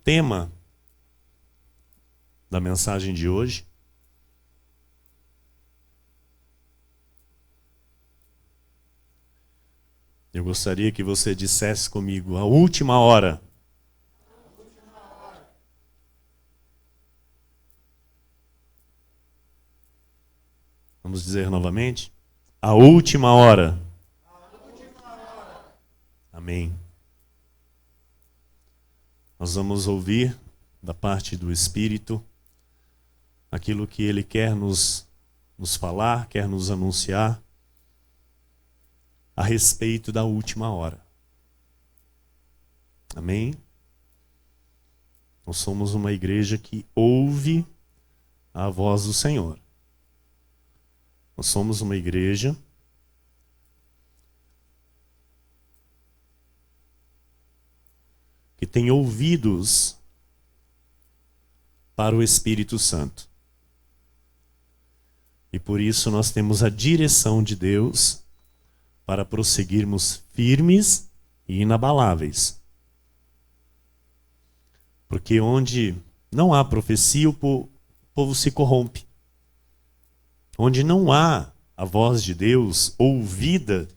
tema da mensagem de hoje. Eu gostaria que você dissesse comigo: a última hora. Vamos dizer novamente: a última hora. Amém. Nós vamos ouvir da parte do Espírito aquilo que Ele quer nos falar, quer nos anunciar a respeito da última hora. Amém? Nós somos uma igreja que ouve a voz do Senhor. Nós somos uma igreja que tem ouvidos para o Espírito Santo. E por isso nós temos a direção de Deus para prosseguirmos firmes e inabaláveis. Porque onde não há profecia, o povo se corrompe. Onde não há a voz de Deus ouvida,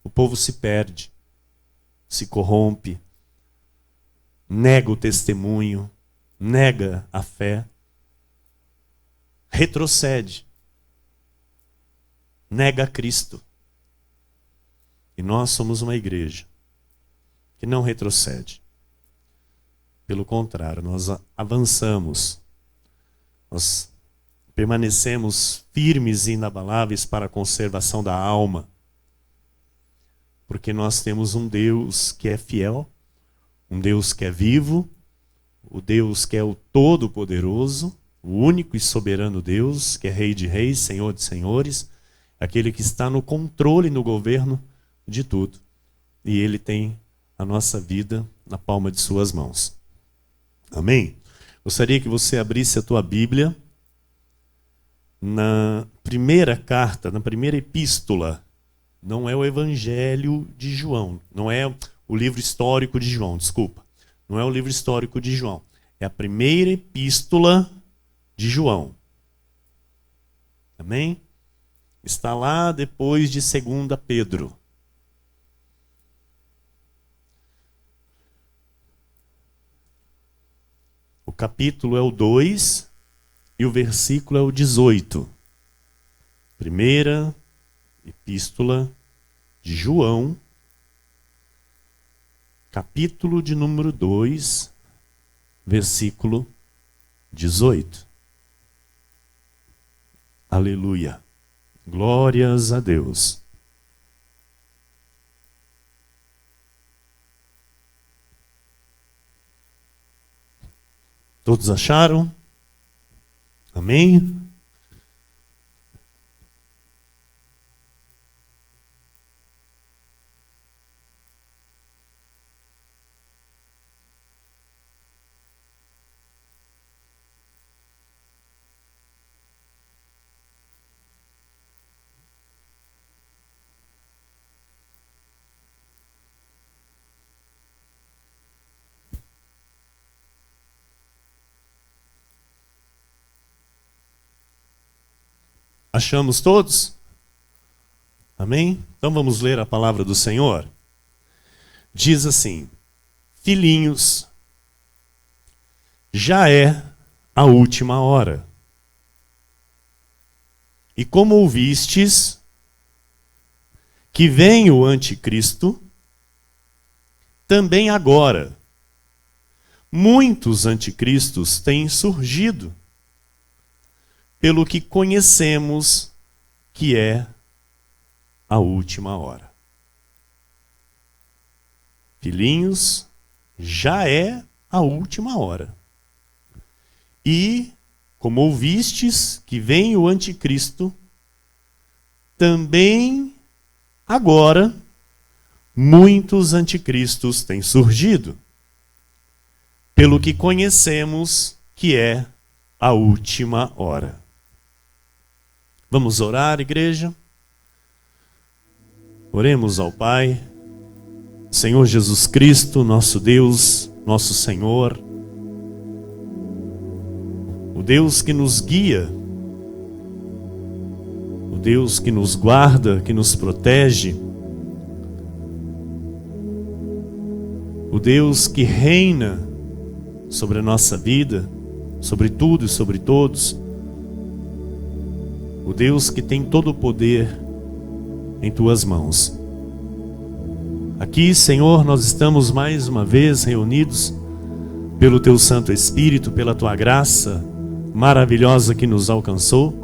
o povo se perde, se corrompe, nega o testemunho, nega a fé, retrocede, nega Cristo. E nós somos uma igreja que não retrocede. Pelo contrário, nós avançamos. Nós permanecemos firmes e inabaláveis para a conservação da alma. Porque nós temos um Deus que é fiel, um Deus que é vivo, o Deus que é o Todo-Poderoso, o único e soberano Deus, que é Rei de Reis, Senhor de Senhores, aquele que está no controle, no governo de tudo. E Ele tem a nossa vida na palma de suas mãos. Amém? Gostaria que você abrisse a tua Bíblia na primeira carta, na primeira epístola. Não é o Evangelho de João, não é o livro histórico de João, desculpa. Não é o livro histórico de João. É a primeira epístola de João. Amém? Está lá depois de 2 Pedro. O capítulo é o 2 e o versículo é o 18. Primeira epístola de João, capítulo de número 2, versículo 18. Aleluia. Glórias a Deus. Todos acharam? Amém? Achamos todos? Amém? Então vamos ler a palavra do Senhor. Diz assim: filhinhos, já é a última hora. E como ouvistes que vem o anticristo, também agora muitos anticristos têm surgido, pelo que conhecemos que é a última hora. Filhinhos, já é a última hora. E, como ouvistes que vem o anticristo, também agora muitos anticristos têm surgido, pelo que conhecemos que é a última hora. Vamos orar, igreja? Oremos ao Pai. Senhor Jesus Cristo, nosso Deus, nosso Senhor, o Deus que nos guia, o Deus que nos guarda, que nos protege, o Deus que reina sobre a nossa vida, sobre tudo e sobre todos, o Deus que tem todo o poder em tuas mãos. Aqui, Senhor, nós estamos mais uma vez reunidos pelo teu Santo Espírito, pela tua graça maravilhosa que nos alcançou.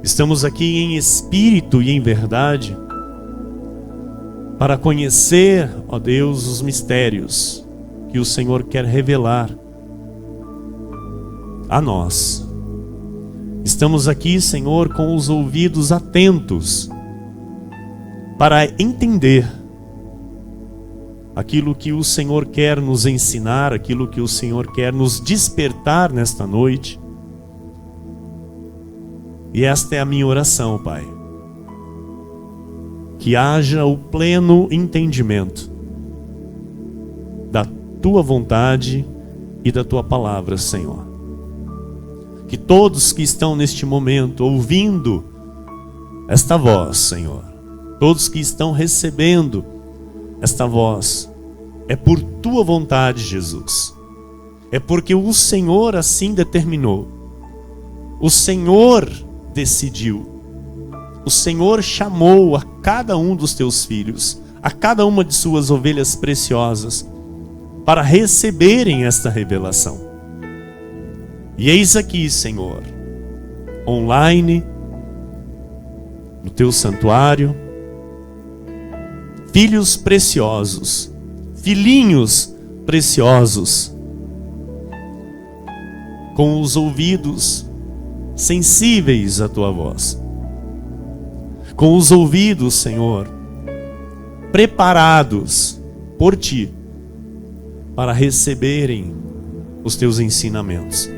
Estamos aqui em espírito e em verdade para conhecer, ó Deus, os mistérios que o Senhor quer revelar a nós. Estamos aqui, Senhor, com os ouvidos atentos para entender aquilo que o Senhor quer nos ensinar, aquilo que o Senhor quer nos despertar nesta noite. E esta é a minha oração, Pai. Que haja o pleno entendimento da tua vontade e da tua palavra, Senhor. Que todos que estão neste momento ouvindo esta voz, Senhor, todos que estão recebendo esta voz, é por tua vontade, Jesus. É porque o Senhor assim determinou. O Senhor decidiu. O Senhor chamou a cada um dos teus filhos, a cada uma de suas ovelhas preciosas, para receberem esta revelação. E eis aqui, Senhor, online, no teu santuário, filhos preciosos, filhinhos preciosos, com os ouvidos sensíveis à tua voz, com os ouvidos, Senhor, preparados por ti para receberem os teus ensinamentos.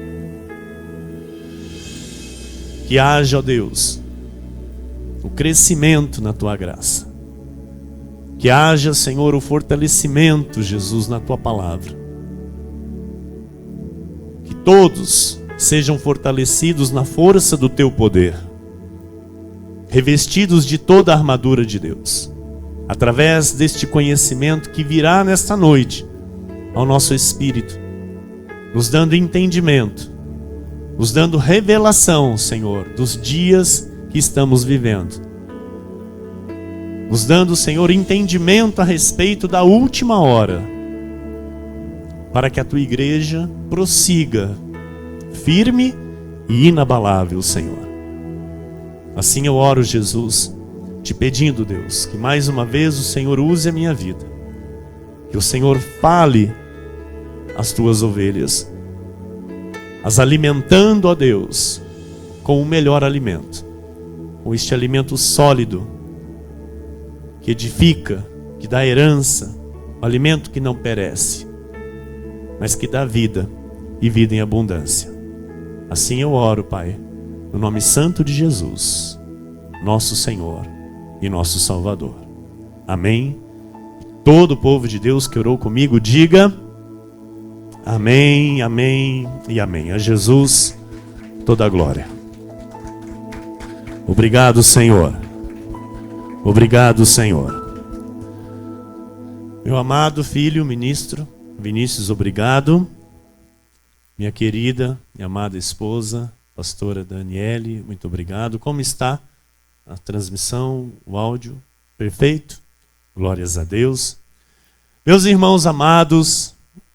Que haja, ó Deus, o crescimento na tua graça. Que haja, Senhor, o fortalecimento, Jesus, na tua palavra. Que todos sejam fortalecidos na força do teu poder, revestidos de toda a armadura de Deus, através deste conhecimento que virá nesta noite ao nosso espírito, nos dando entendimento, nos dando revelação, Senhor, dos dias que estamos vivendo, nos dando, Senhor, entendimento a respeito da última hora, para que a tua igreja prossiga firme e inabalável, Senhor. Assim eu oro, Jesus, te pedindo, Deus, que mais uma vez o Senhor use a minha vida, que o Senhor fale às tuas ovelhas, as alimentando, ó Deus, com o melhor alimento, com este alimento sólido, que edifica, que dá herança, o alimento que não perece, mas que dá vida e vida em abundância. Assim eu oro, Pai, no nome santo de Jesus, nosso Senhor e nosso Salvador. Amém. Todo o povo de Deus que orou comigo, diga amém, amém e amém. A Jesus toda a glória. Obrigado, Senhor. Obrigado, Senhor. Meu amado filho, ministro Vinícius, obrigado. Minha querida e amada esposa, pastora Daniele, muito obrigado. Como está a transmissão, o áudio? Perfeito? Glórias a Deus. Meus irmãos amados,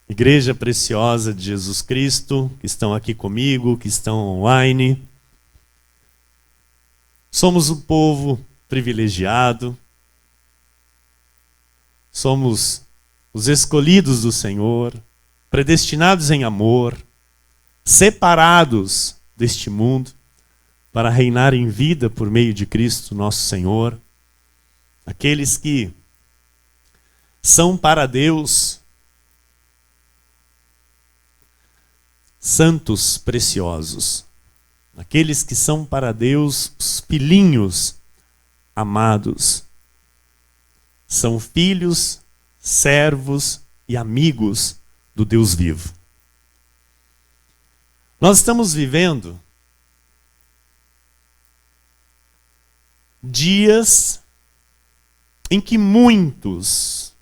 igreja preciosa de Jesus Cristo, que estão aqui comigo, que estão online. Somos um povo privilegiado. Somos os escolhidos do Senhor, predestinados em amor, separados deste mundo para reinar em vida por meio de Cristo nosso Senhor. Aqueles que são para Deus santos preciosos. Aqueles que são para Deus os filhinhos amados. São filhos, servos e amigos do Deus vivo. Nós estamos vivendo dias em que muitos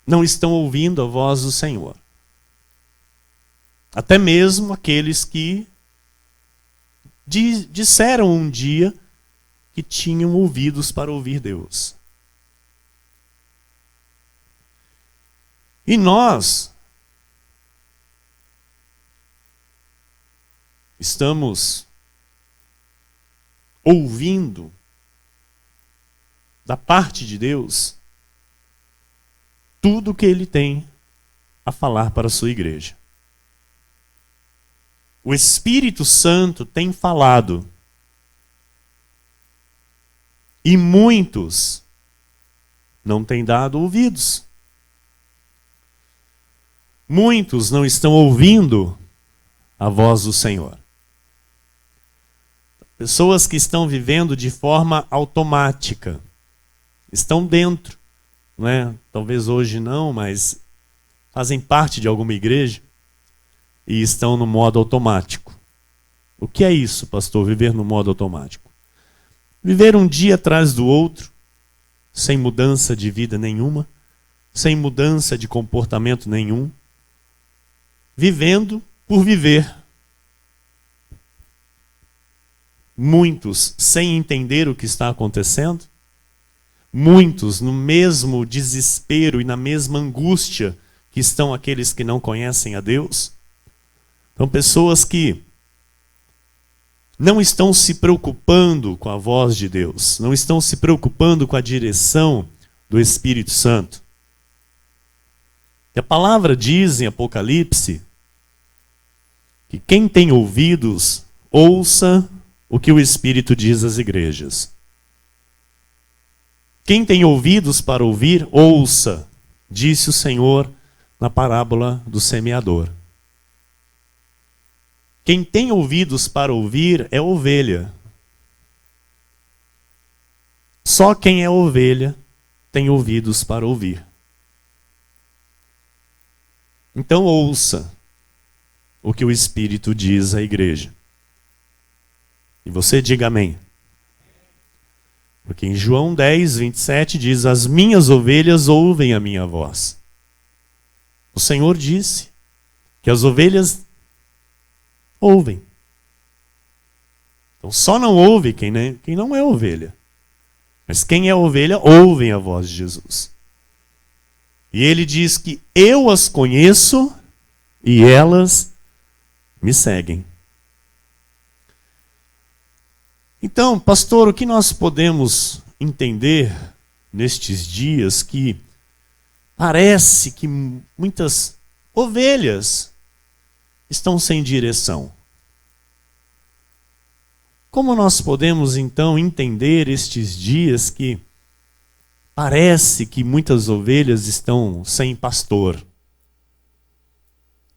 não estão ouvindo a voz do Senhor. Até mesmo aqueles que disseram um dia que tinham ouvidos para ouvir Deus. E nós estamos ouvindo da parte de Deus tudo o que Ele tem a falar para a sua igreja. O Espírito Santo tem falado. E muitos não têm dado ouvidos. Muitos não estão ouvindo a voz do Senhor. Pessoas que estão vivendo de forma automática. Estão dentro, não é? Talvez hoje não, mas fazem parte de alguma igreja e estão no modo automático. O que é isso, pastor? Viver no modo automático. Viver um dia atrás do outro, sem mudança de vida nenhuma, sem mudança de comportamento nenhum, vivendo por viver. Muitos sem entender o que está acontecendo, muitos no mesmo desespero e na mesma angústia que estão aqueles que não conhecem a Deus. São pessoas que não estão se preocupando com a voz de Deus, não estão se preocupando com a direção do Espírito Santo. E a palavra diz em Apocalipse que quem tem ouvidos, ouça o que o Espírito diz às igrejas. Quem tem ouvidos para ouvir, ouça, disse o Senhor na parábola do semeador. Quem tem ouvidos para ouvir é ovelha. Só quem é ovelha tem ouvidos para ouvir. Então ouça o que o Espírito diz à igreja. E você diga amém. Porque em João 10, 27 diz: as minhas ovelhas ouvem a minha voz. O Senhor disse que as ovelhas ouvem. Então só não ouve quem não é ovelha. Mas quem é ovelha, ouve a voz de Jesus. E ele diz que eu as conheço e elas me seguem. Então, pastor, o que nós podemos entender nestes dias que parece que muitas ovelhas estão sem direção? Como nós podemos então entender estes dias que parece que muitas ovelhas estão sem pastor?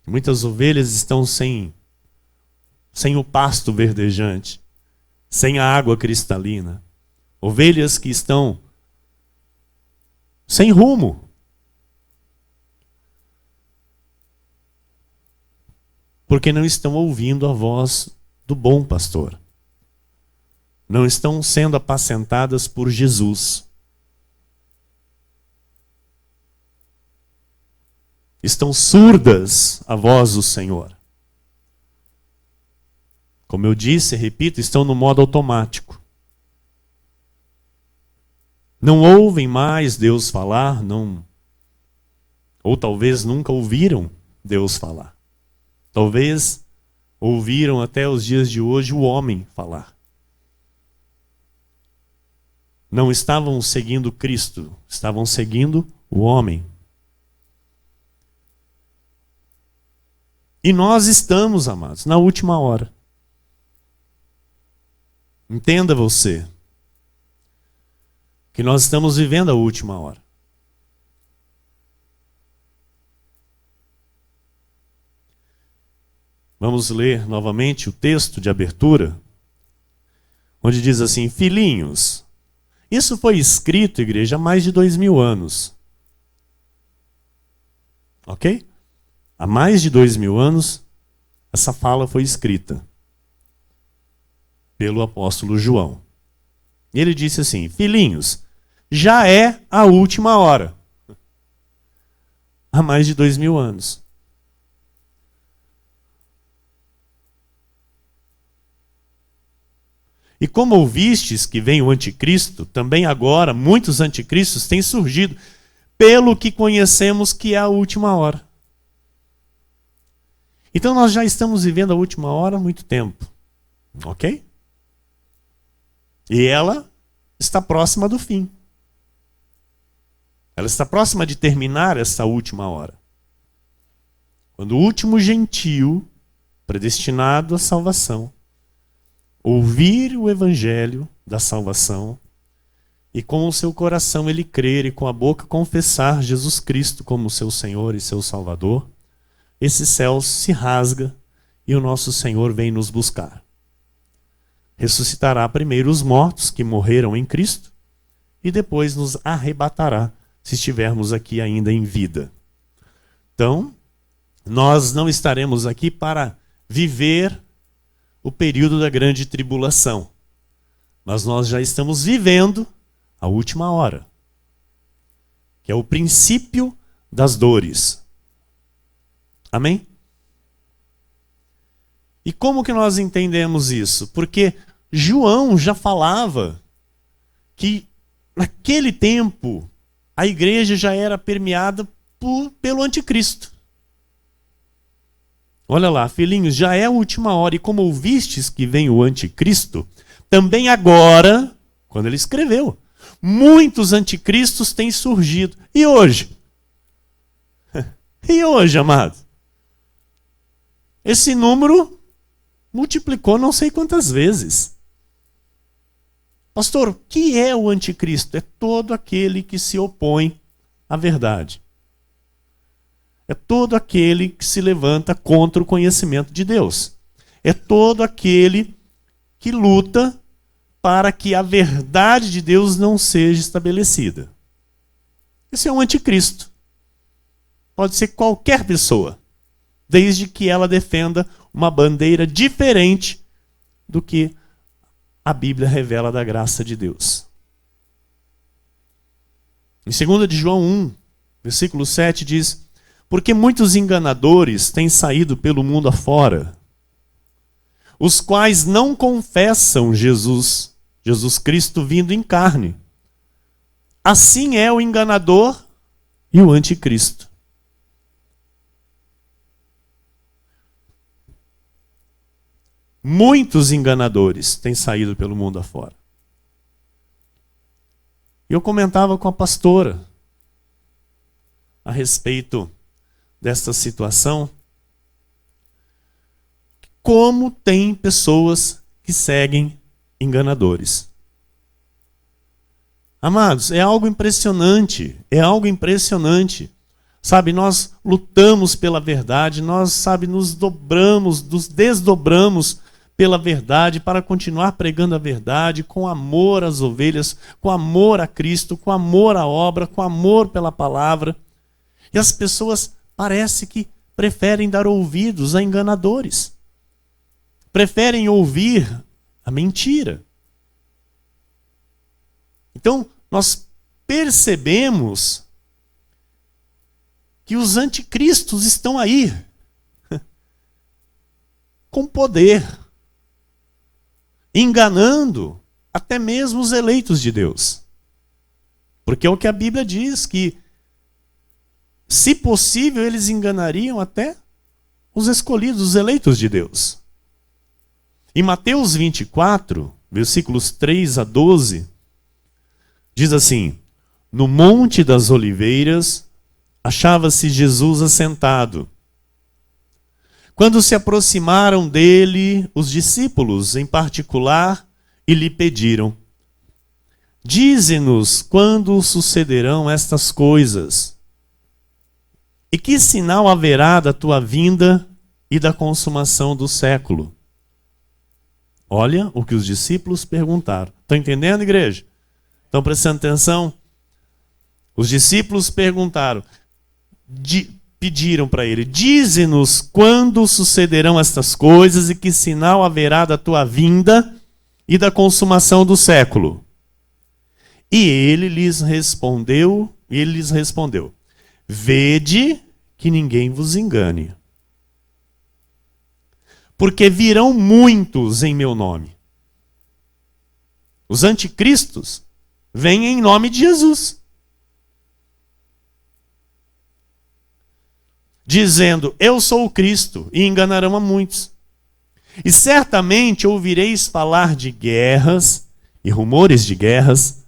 Muitas ovelhas estão sem o pasto verdejante, sem a água cristalina. Ovelhas que estão sem rumo. Porque não estão ouvindo a voz do bom pastor. Não estão sendo apacentadas por Jesus. Estão surdas à voz do Senhor. Como eu disse e repito, estão no modo automático. Não ouvem mais Deus falar, ou talvez nunca ouviram Deus falar. Talvez ouviram até os dias de hoje o homem falar. Não estavam seguindo Cristo, estavam seguindo o homem. E nós estamos, amados, na última hora. Entenda você que nós estamos vivendo a última hora. Vamos ler novamente o texto de abertura, onde diz assim: filhinhos, Isso foi escrito, igreja, há mais de 2000 anos. Ok? Há mais de 2000 anos, essa fala foi escrita pelo apóstolo João. E ele disse assim: filhinhos, já é a última hora. Há mais de 2000 anos. E como ouvistes que vem o anticristo, também agora muitos anticristos têm surgido, pelo que conhecemos que é a última hora. Então nós já estamos vivendo a última hora há muito tempo. Ok? E ela está próxima do fim. Ela está próxima de terminar essa última hora. Quando o último gentio, predestinado à salvação, ouvir o evangelho da salvação e com o seu coração ele crer e com a boca confessar Jesus Cristo como seu Senhor e seu Salvador, esse céu se rasga e o nosso Senhor vem nos buscar. Ressuscitará primeiro os mortos que morreram em Cristo e depois nos arrebatará se estivermos aqui ainda em vida. Então, nós não estaremos aqui para viver o período da grande tribulação, mas nós já estamos vivendo a última hora, que é o princípio das dores. Amém? E como que nós entendemos isso? Porque João já falava que naquele tempo a igreja já era permeada pelo anticristo. Olha lá, filhinhos, já é a última hora, e como ouvistes que vem o anticristo, também agora, quando ele escreveu, muitos anticristos têm surgido. E hoje? E hoje, amado? Esse número multiplicou não sei quantas vezes. Pastor, o que é o anticristo? É todo aquele que se opõe à verdade. É todo aquele que se levanta contra o conhecimento de Deus. É todo aquele que luta para que a verdade de Deus não seja estabelecida. Esse é o anticristo. Pode ser qualquer pessoa, desde que ela defenda uma bandeira diferente do que a Bíblia revela da graça de Deus. Em 2 de João 1, versículo 7 diz: porque muitos enganadores têm saído pelo mundo afora, os quais não confessam Jesus Cristo vindo em carne. Assim é o enganador e o anticristo. Muitos enganadores têm saído pelo mundo afora. E eu comentava com a pastora a respeito desta situação, como tem pessoas que seguem enganadores. Amados, é algo impressionante, Sabe, nós lutamos pela verdade, nós, sabe, nos desdobramos pela verdade para continuar pregando a verdade com amor às ovelhas, com amor a Cristo, com amor à obra, com amor pela palavra. E as pessoas parece que preferem dar ouvidos a enganadores. Preferem ouvir a mentira. Então, nós percebemos que os anticristos estão aí, com poder, enganando até mesmo os eleitos de Deus. Porque é o que a Bíblia diz, que se possível eles enganariam até os escolhidos, os eleitos de Deus. Em Mateus 24, versículos 3 a 12, diz assim: no Monte das Oliveiras achava-se Jesus assentado. Quando se aproximaram dele os discípulos em particular e lhe pediram: dize-nos quando sucederão estas coisas, e que sinal haverá da tua vinda e da consumação do século? Olha o que os discípulos perguntaram. Estão entendendo, igreja? Estão prestando atenção? Os discípulos perguntaram, pediram para ele, dize-nos quando sucederão estas coisas e que sinal haverá da tua vinda e da consumação do século. E ele lhes respondeu, vede que ninguém vos engane. Porque virão muitos em meu nome. Os anticristos vêm em nome de Jesus. Dizendo, eu sou o Cristo, e enganarão a muitos. E certamente ouvireis falar de guerras e rumores de guerras.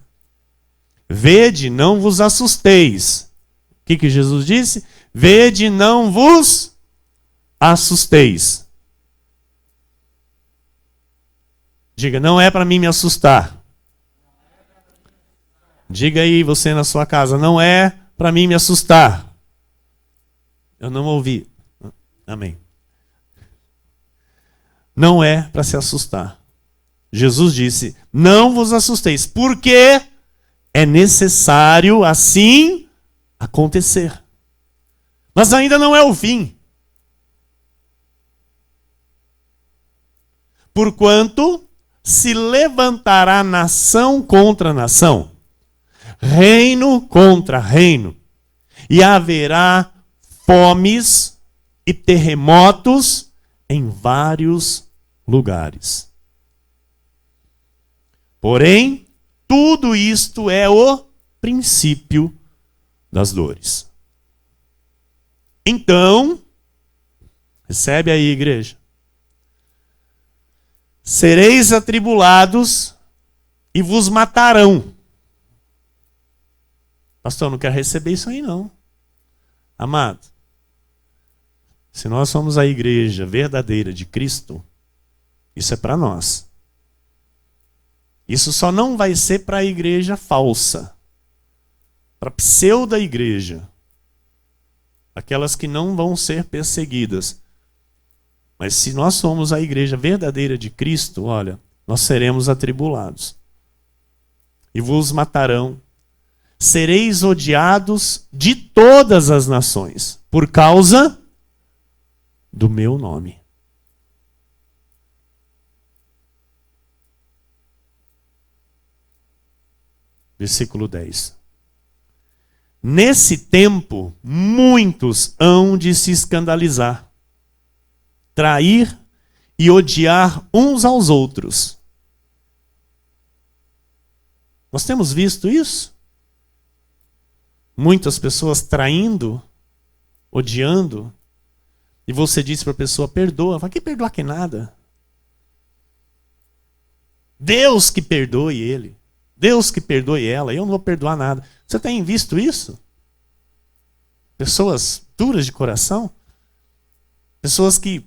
Vede, não vos assusteis. O que Jesus disse? Vede, não vos assusteis. Diga, não é para mim me assustar. Diga aí você na sua casa, não é para mim me assustar. Eu não ouvi. Amém. Não é para se assustar. Jesus disse, não vos assusteis, porque é necessário assim acontecer. Mas ainda não é o fim. Porquanto se levantará nação contra nação, reino contra reino, e haverá fomes e terremotos em vários lugares. Porém, tudo isto é o princípio das dores. Então, recebe aí, igreja. Sereis atribulados e vos matarão. Pastor, eu não quero receber isso aí não. Amado, se nós somos a igreja verdadeira de Cristo, isso é para nós. Isso só não vai ser para a igreja falsa, para a pseudo-igreja, aquelas que não vão ser perseguidas. Mas se nós somos a igreja verdadeira de Cristo, olha, nós seremos atribulados. E vos matarão. Sereis odiados de todas as nações, por causa do meu nome. Versículo 10. Nesse tempo, muitos hão de se escandalizar, trair e odiar uns aos outros. Nós temos visto isso? Muitas pessoas traindo, odiando, e você diz para a pessoa, perdoa. Fala, que perdoar que nada? Deus que perdoe ele. Deus que perdoe ela. Eu não vou perdoar nada. Você tem visto isso? Pessoas duras de coração? Pessoas que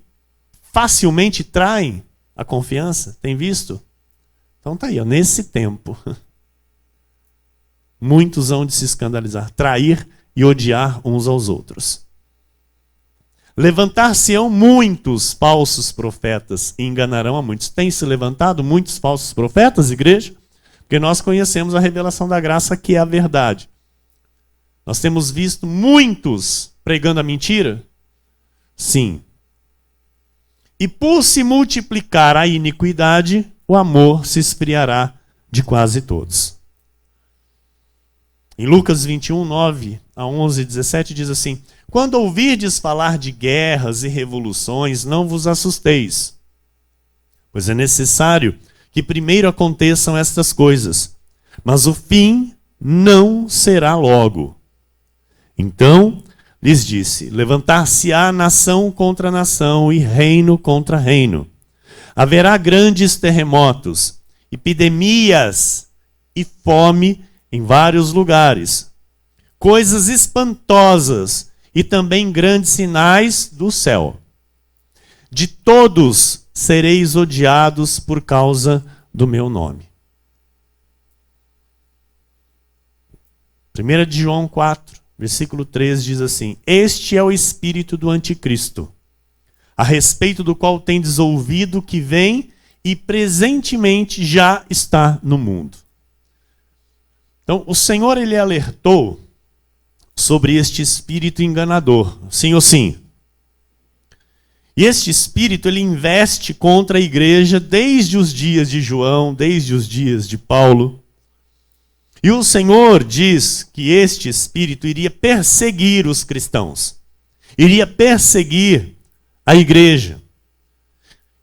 facilmente traem a confiança? Tem visto? Então tá aí, ó, nesse tempo. Muitos hão de se escandalizar, trair e odiar uns aos outros. Levantar-se-ão muitos falsos profetas e enganarão a muitos. Tem se levantado muitos falsos profetas, igreja? Porque nós conhecemos a revelação da graça, que é a verdade. Nós temos visto muitos pregando a mentira? Sim. E por se multiplicar a iniquidade, o amor se esfriará de quase todos. Em Lucas 21, 9 a 11, 17 diz assim, quando ouvirdes falar de guerras e revoluções, não vos assusteis, pois é necessário que primeiro aconteçam estas coisas, mas o fim não será logo. Então lhes disse, levantar-se-á nação contra nação e reino contra reino. Haverá grandes terremotos, epidemias e fome em vários lugares, coisas espantosas e também grandes sinais do céu. De todos sereis odiados por causa do meu nome. 1 João 4, versículo 3 diz assim, este é o espírito do anticristo, a respeito do qual tendes ouvido que vem e presentemente já está no mundo. Então, o Senhor, ele alertou sobre este espírito enganador, sim ou sim. E este espírito, ele investe contra a igreja desde os dias de João, desde os dias de Paulo. E o Senhor diz que este espírito iria perseguir os cristãos, iria perseguir a igreja,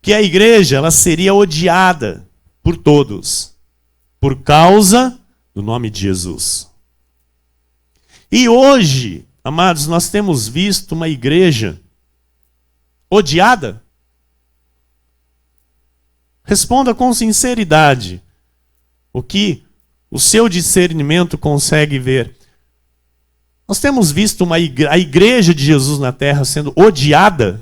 que a igreja ela seria odiada por todos, por causa do nome de Jesus. E hoje, amados, nós temos visto uma igreja odiada? Responda com sinceridade o que o seu discernimento consegue ver. Nós temos visto a igreja de Jesus na terra sendo odiada?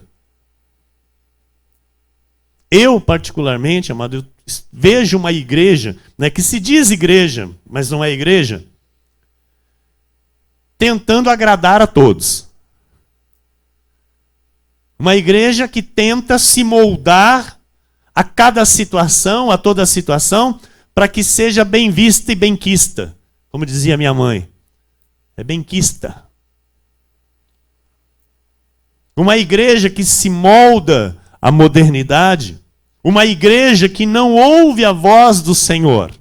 Eu, particularmente, amado, eu vejo uma igreja, né, que se diz igreja, mas não é igreja, tentando agradar a todos. Uma igreja que tenta se moldar a cada situação, a toda situação, para que seja bem vista e benquista. Como dizia minha mãe. É benquista. Uma igreja que se molda à modernidade. Uma igreja que não ouve a voz do Senhor,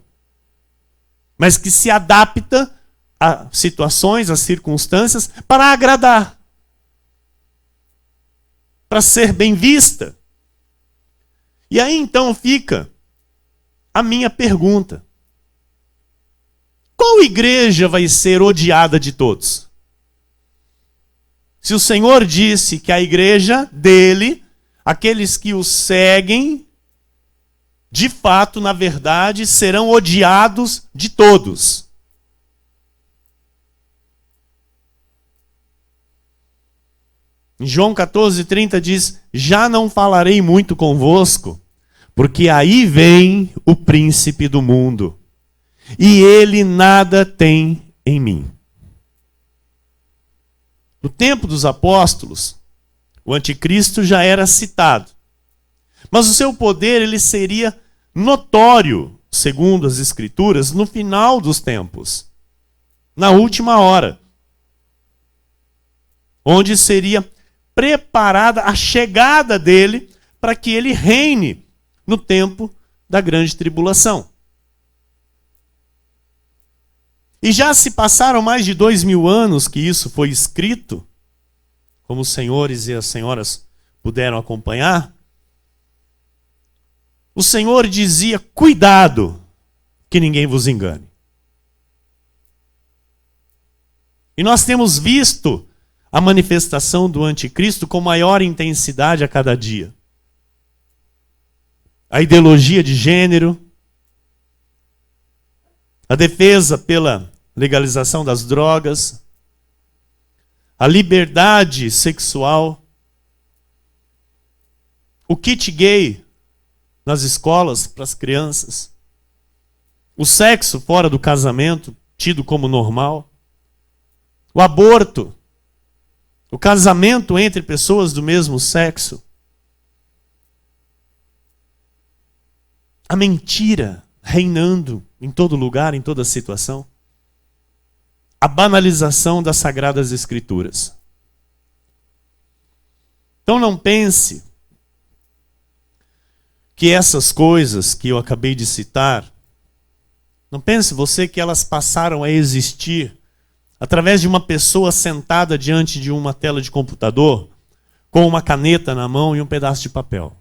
mas que se adapta a situações, a circunstâncias, para agradar. Para ser bem vista. E aí então fica a minha pergunta. Qual igreja vai ser odiada de todos? Se o Senhor disse que a igreja dele, aqueles que o seguem, de fato, na verdade, serão odiados de todos. Em João 14:30 diz: já não falarei muito convosco, porque aí vem o príncipe do mundo, e ele nada tem em mim. No tempo dos apóstolos, o anticristo já era citado. Mas o seu poder ele seria notório, segundo as Escrituras, no final dos tempos, na última hora, onde seria preparada a chegada dele para que ele reine no tempo da grande tribulação. E já se passaram mais de 2000 anos que isso foi escrito, como os senhores e as senhoras puderam acompanhar. O Senhor dizia: cuidado, que ninguém vos engane. E nós temos visto a manifestação do anticristo com maior intensidade a cada dia. A ideologia de gênero, a defesa pela legalização das drogas, a liberdade sexual, o kit gay nas escolas para as crianças, o sexo fora do casamento tido como normal, o aborto, o casamento entre pessoas do mesmo sexo, a mentira reinando em todo lugar, em toda situação, a banalização das Sagradas Escrituras. Então não pense que essas coisas que eu acabei de citar, não pense você que elas passaram a existir através de uma pessoa sentada diante de uma tela de computador, com uma caneta na mão e um pedaço de papel.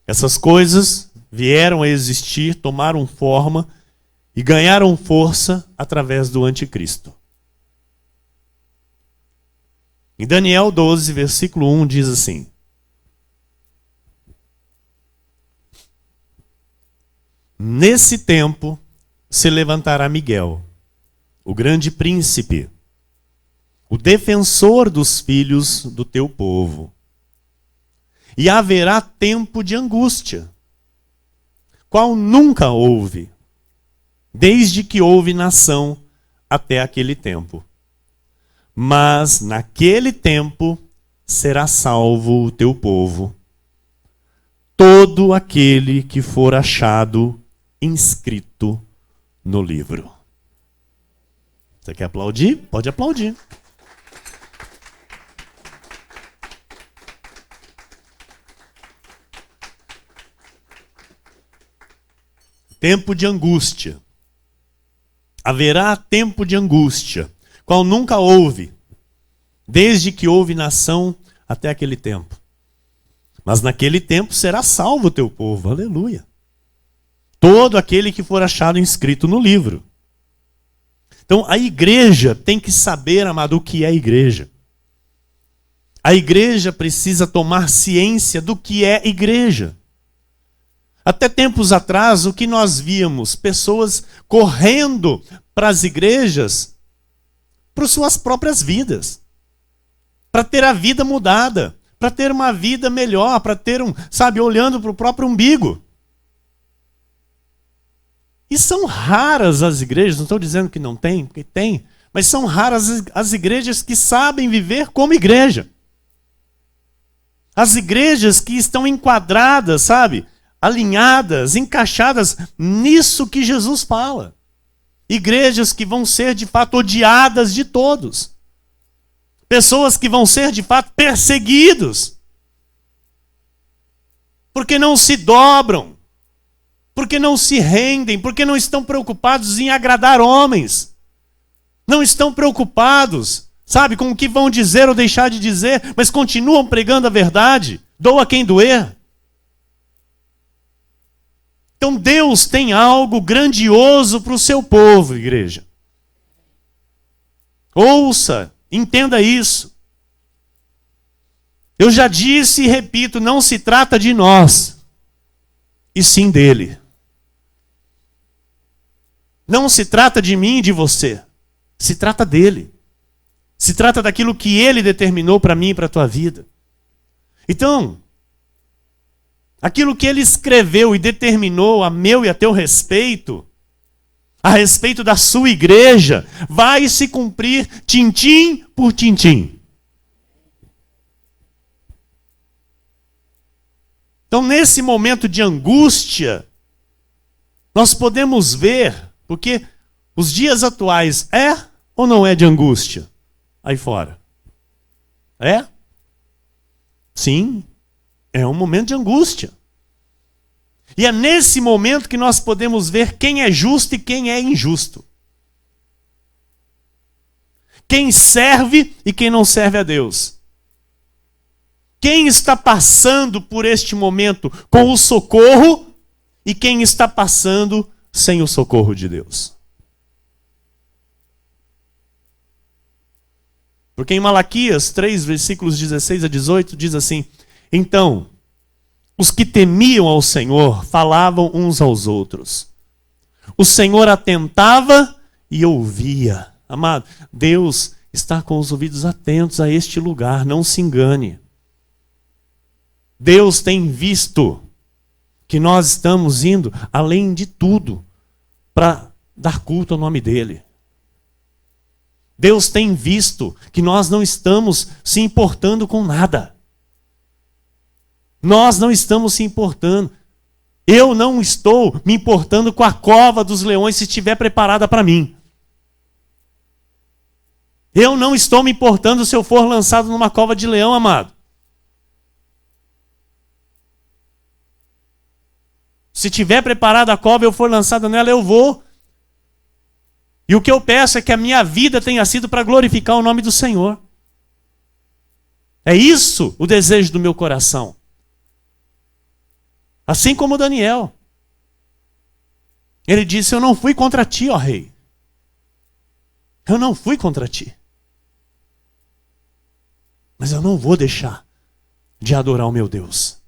Essas coisas vieram a existir, tomaram forma e ganharam força através do anticristo. Em Daniel 12, versículo 1 diz assim: nesse tempo se levantará Miguel, o grande príncipe, o defensor dos filhos do teu povo. E haverá tempo de angústia, qual nunca houve, desde que houve nação até aquele tempo. Mas naquele tempo será salvo o teu povo, todo aquele que for achado inscrito no livro. Você quer aplaudir? Pode aplaudir. Tempo de angústia. Haverá tempo de angústia, qual nunca houve, desde que houve nação até aquele tempo. Mas naquele tempo será salvo o teu povo, aleluia. Todo aquele que for achado inscrito no livro. Então a igreja tem que saber, amado, o que é igreja. A igreja precisa tomar ciência do que é igreja. Até tempos atrás, o que nós víamos? Pessoas correndo para as igrejas por suas próprias vidas. Para ter a vida mudada. Para ter uma vida melhor. Para ter olhando para o próprio umbigo. E são raras as igrejas, não estou dizendo que não tem, porque tem. Mas são raras as igrejas que sabem viver como igreja. As igrejas que estão enquadradas, alinhadas, encaixadas nisso que Jesus fala. Igrejas que vão ser de fato odiadas de todos. Pessoas que vão ser de fato perseguidos. Porque não se dobram. Porque não se rendem. Porque não estão preocupados em agradar homens. Não estão preocupados, com o que vão dizer ou deixar de dizer, mas continuam pregando a verdade. Doa quem doer. Então Deus tem algo grandioso para o seu povo, igreja. Ouça, entenda isso. Eu já disse e repito, não se trata de nós, e sim dele. Não se trata de mim e de você, se trata dele. Se trata daquilo que ele determinou para mim e para a tua vida. Então, aquilo que ele escreveu e determinou a meu e a teu respeito, a respeito da sua igreja, vai se cumprir tintim por tintim. Então, nesse momento de angústia, nós podemos ver, porque os dias atuais é ou não é de angústia? Aí fora. É? Sim. É um momento de angústia. E é nesse momento que nós podemos ver quem é justo e quem é injusto. Quem serve e quem não serve a Deus. Quem está passando por este momento com o socorro e quem está passando sem o socorro de Deus. Porque em Malaquias 3, versículos 16 a 18, diz assim: então, os que temiam ao Senhor falavam uns aos outros. O Senhor atentava e ouvia. Amado, Deus está com os ouvidos atentos a este lugar, não se engane. Deus tem visto que nós estamos indo, além de tudo, para dar culto ao nome dEle. Deus tem visto que nós não estamos se importando com nada. Nós não estamos se importando. Eu não estou me importando com a cova dos leões se estiver preparada para mim. Eu não estou me importando se eu for lançado numa cova de leão, amado. Se tiver preparada a cova e eu for lançado nela, eu vou. E o que eu peço é que a minha vida tenha sido para glorificar o nome do Senhor. É isso o desejo do meu coração. Assim como Daniel. Ele disse: eu não fui contra ti, ó rei. Eu não fui contra ti. Mas eu não vou deixar de adorar o meu Deus.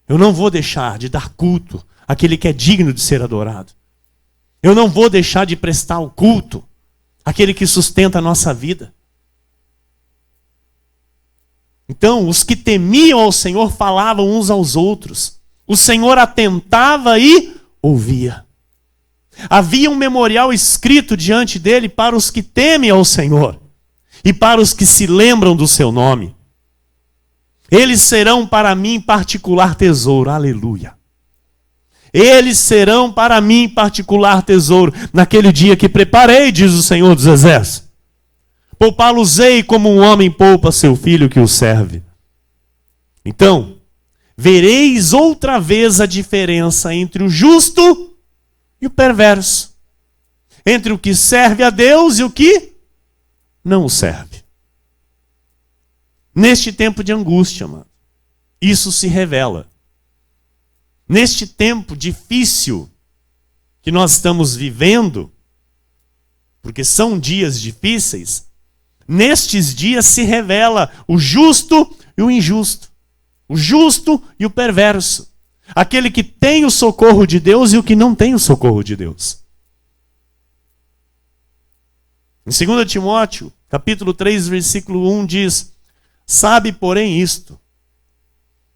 Eu não vou deixar de dar culto àquele que é digno de ser adorado. Eu não vou deixar de prestar o culto àquele que sustenta a nossa vida. Então, os que temiam ao Senhor falavam uns aos outros. O Senhor atentava e ouvia. Havia um memorial escrito diante dele para os que temem ao Senhor e para os que se lembram do seu nome. Eles serão para mim particular tesouro. Aleluia. Eles serão para mim particular tesouro, naquele dia que preparei, diz o Senhor dos Exércitos. Poupá-los-ei como um homem poupa seu filho que o serve. Então, vereis outra vez a diferença entre o justo e o perverso. Entre o que serve a Deus e o que não o serve. Neste tempo de angústia, mano, isso se revela. Neste tempo difícil que nós estamos vivendo, porque são dias difíceis, nestes dias se revela o justo e o injusto, o justo e o perverso, aquele que tem o socorro de Deus e o que não tem o socorro de Deus. Em 2 Timóteo, capítulo 3, versículo 1 diz: sabe, porém, isto,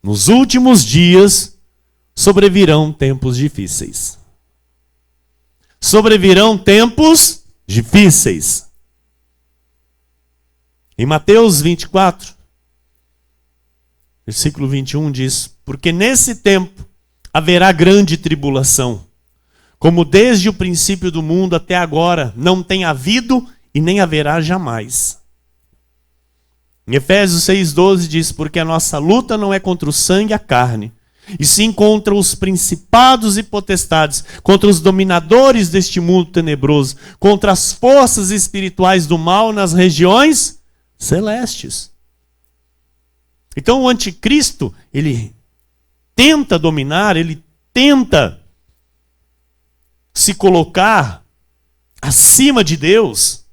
nos últimos dias sobrevirão tempos difíceis. Sobrevirão tempos difíceis. Em Mateus 24, versículo 21 diz: porque nesse tempo haverá grande tribulação, como desde o princípio do mundo até agora não tem havido e nem haverá jamais. Em Efésios 6,12 diz: porque a nossa luta não é contra o sangue e a carne, e sim contra os principados e potestades, contra os dominadores deste mundo tenebroso, contra as forças espirituais do mal nas regiões celestes. Então o anticristo, ele tenta dominar, ele tenta se colocar acima de Deus.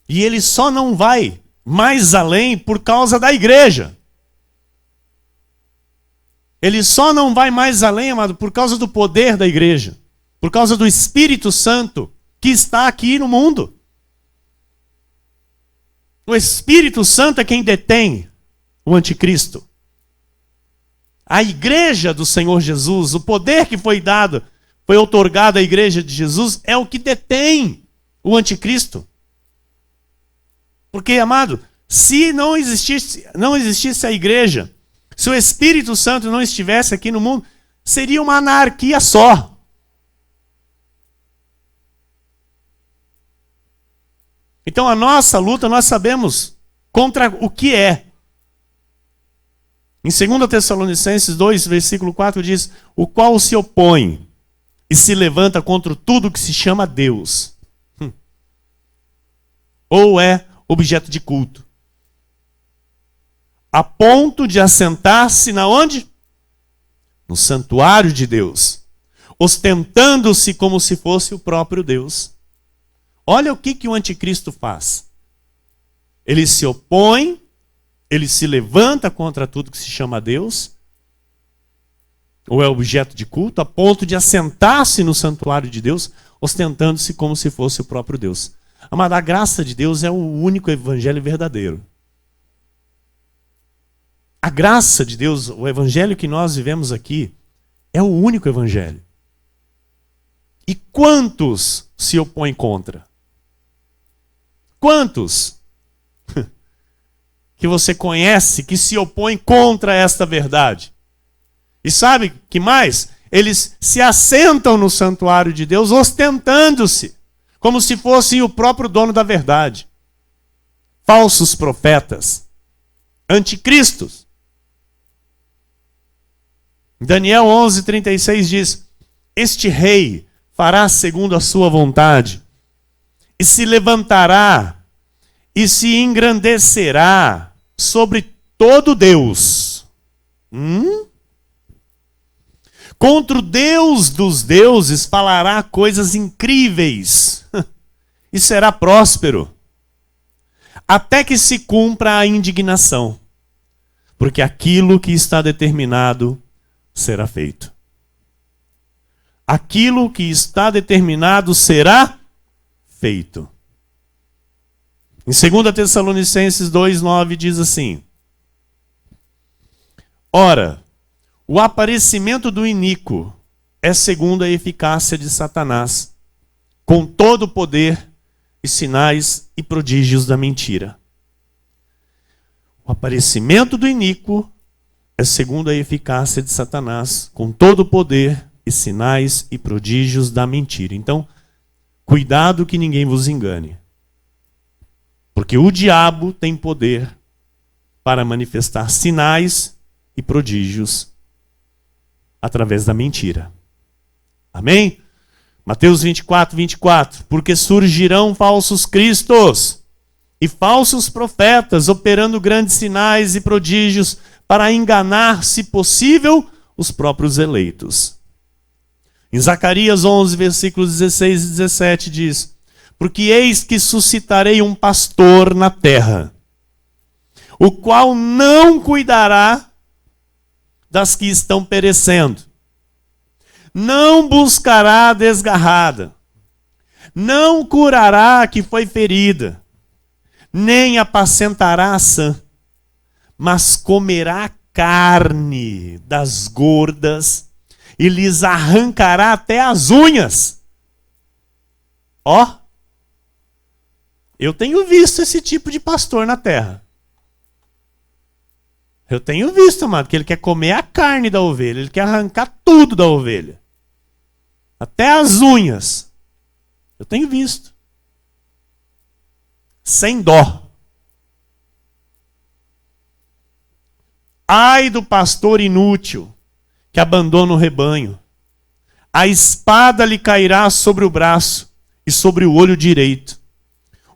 E ele só não vai mais além por causa da igreja. Ele só não vai mais além, amado, por causa do poder da igreja. Por causa do Espírito Santo que está aqui no mundo. O Espírito Santo é quem detém o anticristo. A igreja do Senhor Jesus, o poder que foi dado, foi outorgado à igreja de Jesus, é o que detém o anticristo. Porque, amado, se não existisse a igreja, se o Espírito Santo não estivesse aqui no mundo, seria uma anarquia só. Então a nossa luta, nós sabemos contra o que é. Em 2 Tessalonicenses 2, versículo 4 diz: o qual se opõe e se levanta contra tudo que se chama Deus. Ou é objeto de culto, a ponto de assentar-se na onde? No santuário de Deus, ostentando-se como se fosse o próprio Deus. Olha o que o anticristo faz. Ele se opõe, ele se levanta contra tudo que se chama Deus, ou é objeto de culto, a ponto de assentar-se no santuário de Deus, ostentando-se como se fosse o próprio Deus. Amado, a graça de Deus é o único evangelho verdadeiro. A graça de Deus, o evangelho que nós vivemos aqui, é o único evangelho. E quantos se opõem contra? Quantos que você conhece que se opõem contra esta verdade? E sabe que mais? Eles se assentam no santuário de Deus ostentando-se, como se fossem o próprio dono da verdade. Falsos profetas, anticristos. Daniel 11:36 diz: este rei fará segundo a sua vontade, e se levantará, e se engrandecerá sobre todo Deus. Contra o Deus dos deuses falará coisas incríveis, e será próspero, até que se cumpra a indignação, porque aquilo que está determinado será feito. Aquilo que está determinado será feito. Em 2 Tessalonicenses 2,9 diz assim: ora, o aparecimento do iníquo é segundo a eficácia de Satanás, com todo o poder e sinais e prodígios da mentira. O aparecimento do iníquo é segundo a eficácia de Satanás, com todo o poder e sinais e prodígios da mentira. Então, cuidado que ninguém vos engane. Porque o diabo tem poder para manifestar sinais e prodígios através da mentira. Amém? Mateus 24, 24. Porque surgirão falsos cristos e falsos profetas, operando grandes sinais e prodígios para enganar, se possível, os próprios eleitos. Em Zacarias 11, versículos 16 e 17 diz: porque eis que suscitarei um pastor na terra, o qual não cuidará das que estão perecendo, não buscará a desgarrada, não curará a que foi ferida, nem apacentará a sã, mas comerá carne das gordas e lhes arrancará até as unhas. Ó, eu tenho visto esse tipo de pastor na terra. Eu tenho visto, amado, que ele quer comer a carne da ovelha, ele quer arrancar tudo da ovelha. Até as unhas. Eu tenho visto. Sem dó. Ai do pastor inútil que abandona o rebanho. A espada lhe cairá sobre o braço e sobre o olho direito.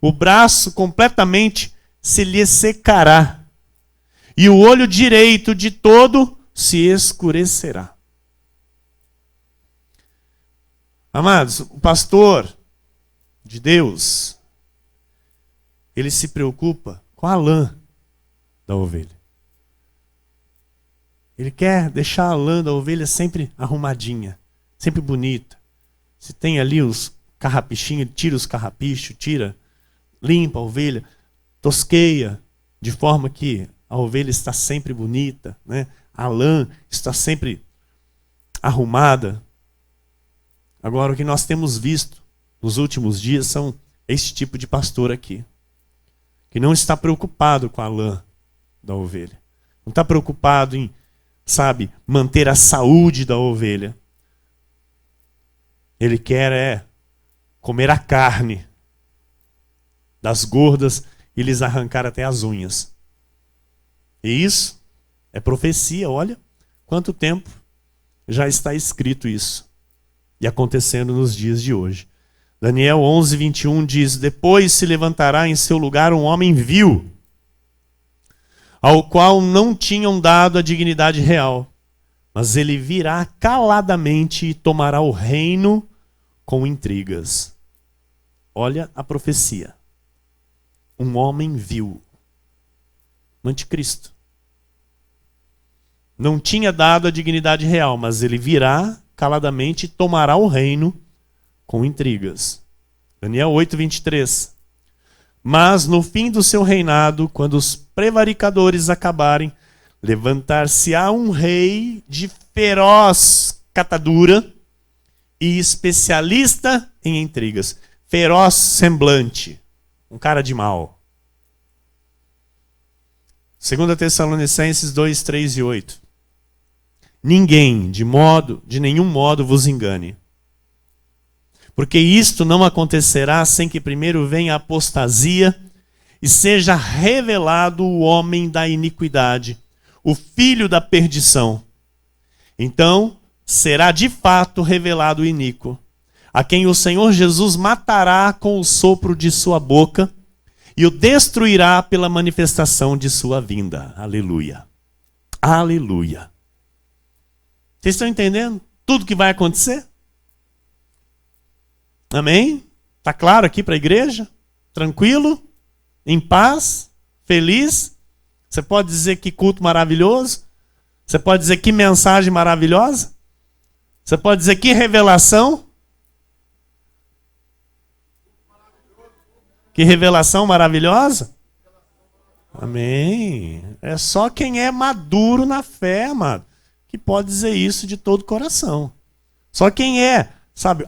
O braço completamente se lhe secará. E o olho direito de todo se escurecerá. Amados, o pastor de Deus, ele se preocupa com a lã da ovelha. Ele quer deixar a lã da ovelha sempre arrumadinha, sempre bonita. Se tem ali os carrapichinhos, ele tira os carrapichos, limpa a ovelha, tosqueia, de forma que a ovelha está sempre bonita, né? A lã está sempre arrumada. Agora, o que nós temos visto nos últimos dias são este tipo de pastor aqui, que não está preocupado com a lã da ovelha. Não está preocupado em, manter a saúde da ovelha. Ele quer comer a carne das gordas e lhes arrancar até as unhas. E isso é profecia, olha quanto tempo já está escrito isso. E acontecendo nos dias de hoje. Daniel 11, 21 diz: depois se levantará em seu lugar um homem vil, ao qual não tinham dado a dignidade real, mas ele virá caladamente e tomará o reino com intrigas. Olha a profecia. Um homem vil, um anticristo. Não tinha dado a dignidade real, mas ele virá caladamente e tomará o reino com intrigas. Daniel 8, 23. Mas no fim do seu reinado, quando os prevaricadores acabarem, levantar-se-á um rei de feroz catadura e especialista em intrigas. Feroz semblante, um cara de mal. 2 Tessalonicenses 2, 3 e 8. Ninguém, de nenhum modo vos engane. Porque isto não acontecerá sem que primeiro venha a apostasia e seja revelado o homem da iniquidade, o filho da perdição. Então será de fato revelado o iníquo, a quem o Senhor Jesus matará com o sopro de sua boca e o destruirá pela manifestação de sua vinda. Aleluia. Aleluia. Vocês estão entendendo tudo que vai acontecer? Amém? Está claro aqui para a igreja? Tranquilo? Em paz? Feliz? Você pode dizer que culto maravilhoso? Você pode dizer que mensagem maravilhosa? Você pode dizer que revelação? Que revelação maravilhosa? Amém. É só quem é maduro na fé, amado, que pode dizer isso de todo o coração. Só quem é,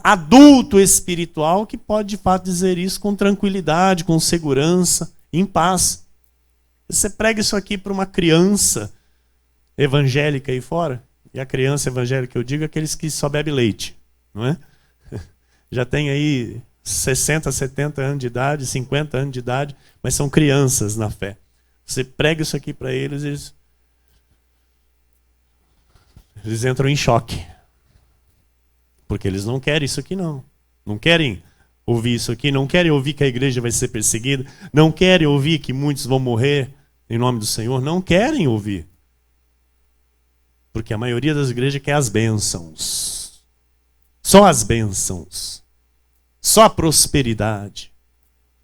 adulto espiritual que pode de fato dizer isso com tranquilidade, com segurança, em paz. Você prega isso aqui para uma criança evangélica aí fora, e a criança evangélica, eu digo, aqueles que só bebem leite, não é? Já tem aí 60, 70 anos de idade, 50 anos de idade, mas são crianças na fé. Você prega isso aqui para eles, eles entram em choque. Porque eles não querem isso aqui não. Não querem ouvir isso aqui, não querem ouvir que a igreja vai ser perseguida, não querem ouvir que muitos vão morrer em nome do Senhor, não querem ouvir. Porque a maioria das igrejas quer as bênçãos. Só as bênçãos. Só a prosperidade.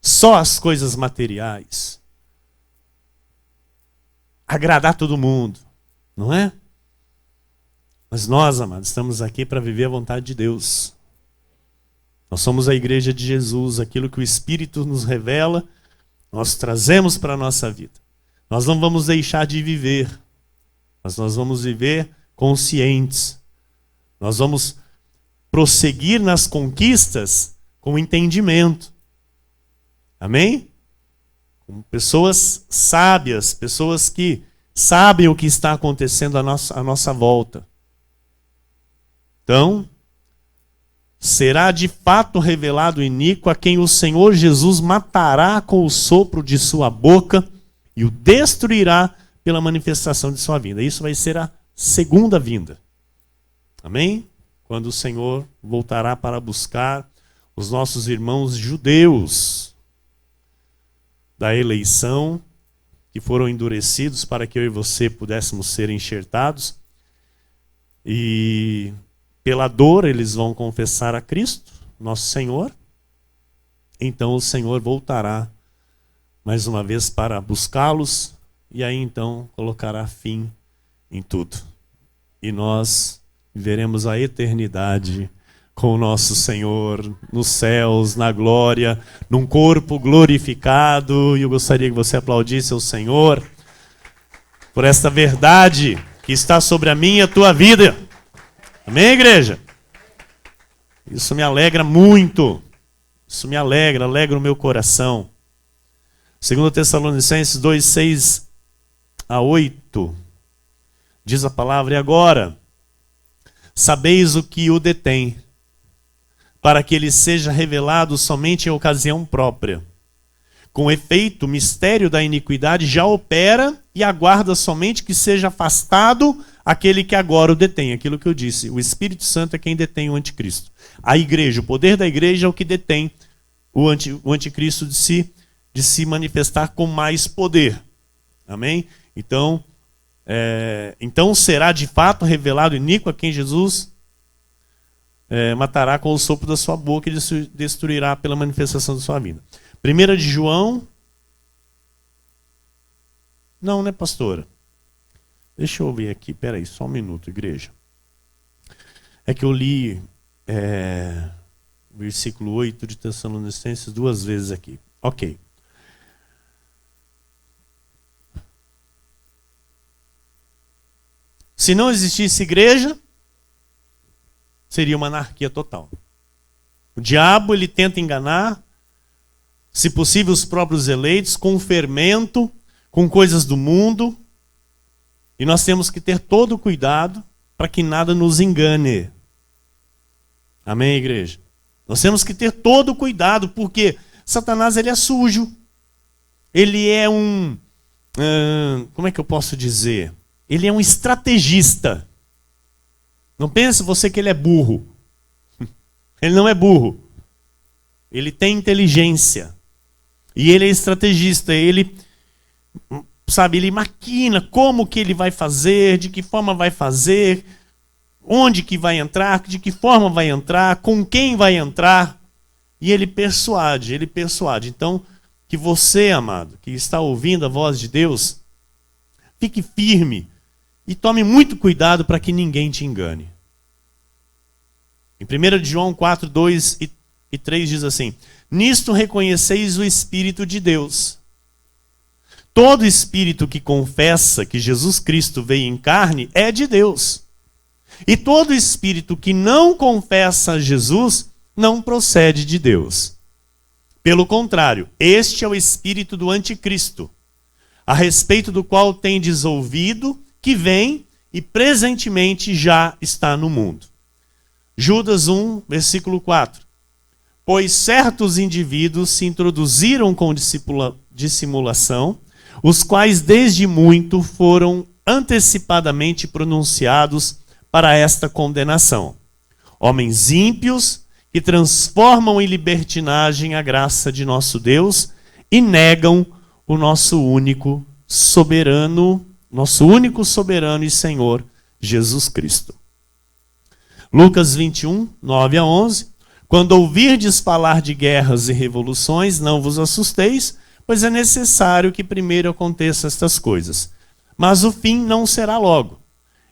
Só as coisas materiais. Agradar todo mundo, não é? Mas nós, amados, estamos aqui para viver a vontade de Deus. Nós somos a igreja de Jesus, aquilo que o Espírito nos revela, nós trazemos para a nossa vida. Nós não vamos deixar de viver, mas nós vamos viver conscientes. Nós vamos prosseguir nas conquistas com entendimento. Amém? Com pessoas sábias, pessoas que sabem o que está acontecendo à nossa volta. Então, será de fato revelado o iníquo a quem o Senhor Jesus matará com o sopro de sua boca e o destruirá pela manifestação de sua vinda. Isso vai ser a segunda vinda. Amém? Quando o Senhor voltará para buscar os nossos irmãos judeus da eleição, que foram endurecidos para que eu e você pudéssemos ser enxertados. E pela dor eles vão confessar a Cristo, nosso Senhor. Então o Senhor voltará mais uma vez para buscá-los e aí então colocará fim em tudo. E nós viveremos a eternidade com o nosso Senhor nos céus, na glória, num corpo glorificado. E eu gostaria que você aplaudisse ao Senhor por esta verdade que está sobre a minha e a tua vida. Amém, igreja? Isso me alegra muito. Isso me alegra o meu coração. 2 Tessalonicenses 2, 6 a 8. Diz a palavra: e agora, sabeis o que o detém, para que ele seja revelado somente em ocasião própria. Com efeito, o mistério da iniquidade já opera e aguarda somente que seja afastado aquele que agora o detém. Aquilo que eu disse, o Espírito Santo é quem detém o anticristo. A igreja, o poder da igreja é o que detém o anticristo de se manifestar com mais poder. Amém? Então será de fato revelado iníquo a quem Jesus matará com o sopro da sua boca e destruirá pela manifestação da sua vinda. 1 de João... Não, né, pastora? Deixa eu ver aqui, peraí, só um minuto, igreja. É que eu li o versículo 8 de Tessalonicenses 2 vezes aqui. Ok. Se não existisse igreja, seria uma anarquia total. O diabo, ele tenta enganar, se possível, os próprios eleitos, com fermento, com coisas do mundo. E nós temos que ter todo o cuidado para que nada nos engane. Amém, igreja? Nós temos que ter todo o cuidado, porque Satanás, ele é sujo. Ele é como é que eu posso dizer? Ele é um estrategista. Não pense você que ele é burro. Ele não é burro. Ele tem inteligência. E ele é estrategista. Ele maquina como que ele vai fazer, de que forma vai fazer, onde que vai entrar, de que forma vai entrar, com quem vai entrar. E ele persuade. Então, que você, amado, que está ouvindo a voz de Deus, fique firme e tome muito cuidado para que ninguém te engane. Em 1 de João 4, 2 e 3 diz assim: nisto reconheceis o Espírito de Deus. Todo espírito que confessa que Jesus Cristo veio em carne é de Deus. E todo espírito que não confessa Jesus não procede de Deus. Pelo contrário, este é o espírito do anticristo, a respeito do qual tendes ouvido que vem e presentemente já está no mundo. Judas 1, versículo 4. Pois certos indivíduos se introduziram com dissimulação, os quais desde muito foram antecipadamente pronunciados para esta condenação. Homens ímpios que transformam em libertinagem a graça de nosso Deus e negam o nosso único soberano e Senhor Jesus Cristo. Lucas 21, 9 a 11. Quando ouvirdes falar de guerras e revoluções, não vos assusteis, pois é necessário que primeiro aconteçam estas coisas. Mas o fim não será logo.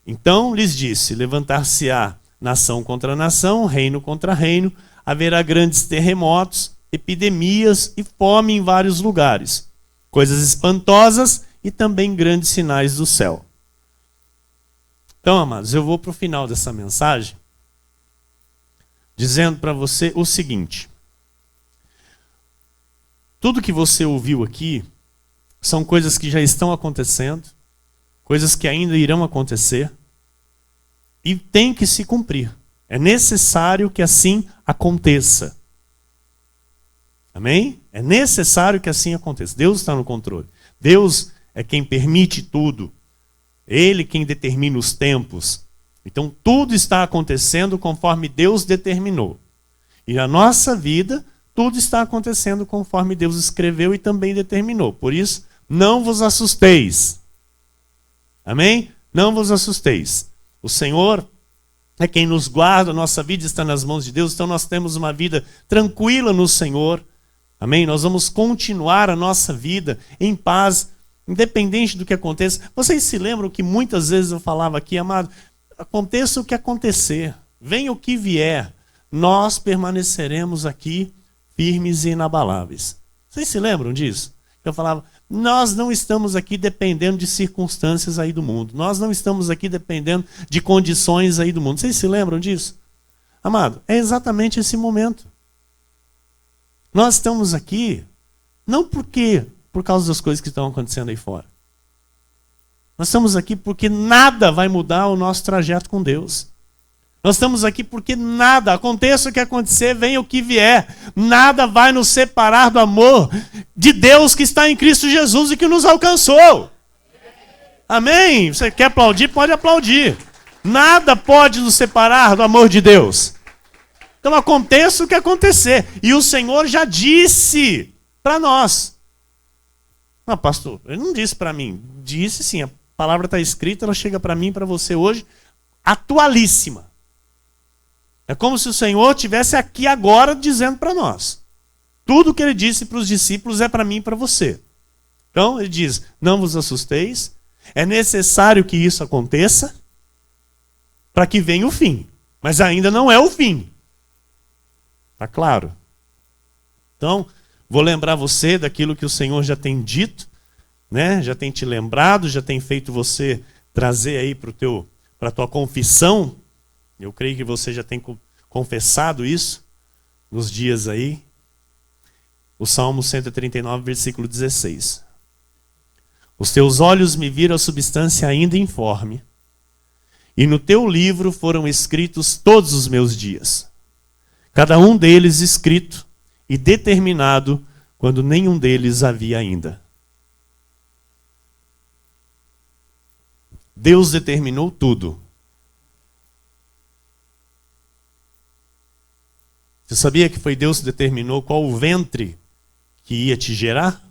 Então lhes disse, levantar-se-á nação contra nação, reino contra reino, haverá grandes terremotos, epidemias e fome em vários lugares, coisas espantosas e também grandes sinais do céu. Então, amados, eu vou para o final dessa mensagem dizendo para você o seguinte: tudo que você ouviu aqui são coisas que já estão acontecendo, coisas que ainda irão acontecer e tem que se cumprir. É necessário que assim aconteça. Amém? É necessário que assim aconteça. Deus está no controle. Deus é quem permite tudo. Ele quem determina os tempos. Então tudo está acontecendo conforme Deus determinou. E na nossa vida, tudo está acontecendo conforme Deus escreveu e também determinou. Por isso, não vos assusteis. Amém? Não vos assusteis. O Senhor é quem nos guarda, a nossa vida está nas mãos de Deus, então nós temos uma vida tranquila no Senhor. Amém? Nós vamos continuar a nossa vida em paz, independente do que aconteça. Vocês se lembram que muitas vezes eu falava aqui, amado, aconteça o que acontecer, venha o que vier, nós permaneceremos aqui firmes e inabaláveis. Vocês se lembram disso? Eu falava, nós não estamos aqui dependendo de circunstâncias aí do mundo. Nós não estamos aqui dependendo de condições aí do mundo. Vocês se lembram disso? Amado, é exatamente esse momento. Nós estamos aqui não por causa das coisas que estão acontecendo aí fora. Nós estamos aqui porque nada vai mudar o nosso trajeto com Deus. Nós estamos aqui porque nada, aconteça o que acontecer, venha o que vier, nada vai nos separar do amor de Deus que está em Cristo Jesus e que nos alcançou. Amém? Você quer aplaudir? Pode aplaudir. Nada pode nos separar do amor de Deus. Então aconteça o que acontecer. E o Senhor já disse para nós. Não, pastor, ele não disse para mim. Disse sim, a palavra está escrita, ela chega para mim e para você hoje, atualíssima. É como se o Senhor estivesse aqui agora dizendo para nós. Tudo que ele disse para os discípulos é para mim e para você. Então ele diz, não vos assusteis, é necessário que isso aconteça para que venha o fim. Mas ainda não é o fim. Está claro? Então, vou lembrar você daquilo que o Senhor já tem dito, né? Já tem te lembrado, já tem feito você trazer aí para a tua confissão. Eu creio que você já tem confessado isso nos dias aí. O Salmo 139, versículo 16. Os teus olhos me viram a substância ainda informe, e no teu livro foram escritos todos os meus dias, cada um deles escrito e determinado quando nenhum deles havia ainda. Deus determinou tudo. Você sabia que foi Deus que determinou qual o ventre que ia te gerar?